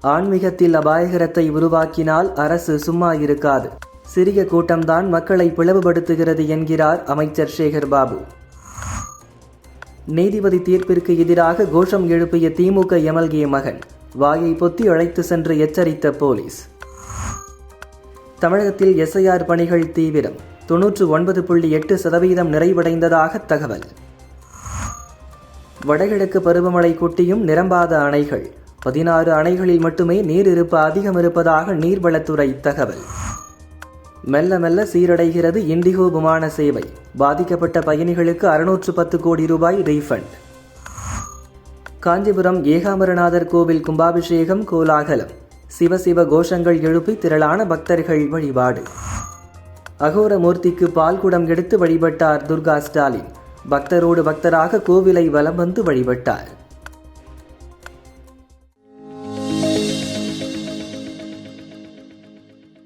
ஆன்மீகத்தில் அபாயகரத்தை உருவாக்கினால் அரசு சும்மா இருக்காது. சிறிய கூட்டம்தான் மக்களை பிளவுபடுத்துகிறது என்கிறார் அமைச்சர் சேகர் பாபு. நீதிபதி தீர்ப்பிற்கு எதிராக கோஷம் எழுப்பிய திமுக எம்எல்ஏ மகன் வாயை பொத்தி அழைத்து சென்று எச்சரித்த போலீஸ். தமிழகத்தில் எஸ்ஐஆர் பணிகள் தீவிரம். 99.8% நிறைவடைந்ததாக தகவல். வடகிழக்கு பருவமழை கொட்டியும் நிரம்பாத அணைகள். 16 அணைகளில் மட்டுமே நீர் இருப்பு அதிகம் இருப்பதாக நீர்வளத்துறை தகவல். மெல்ல மெல்ல சீரடைகிறது இண்டிகோ விமான சேவை. பாதிக்கப்பட்ட பயணிகளுக்கு 610 கோடி ரூபாய் ரீஃபண்ட். காஞ்சிபுரம் ஏகாம்பரநாதர் கோவில் கும்பாபிஷேகம் கோலாகலம். சிவசிவ கோஷங்கள் எழுப்பி திரளான பக்தர்கள் வழிபாடு. அகோர மூர்த்திக்கு பால்குடம் எடுத்து வழிபட்டார் துர்கா ஸ்டாலின். பக்தரோடு பக்தராக கோவிலை வலம் வந்து வழிபட்டார்.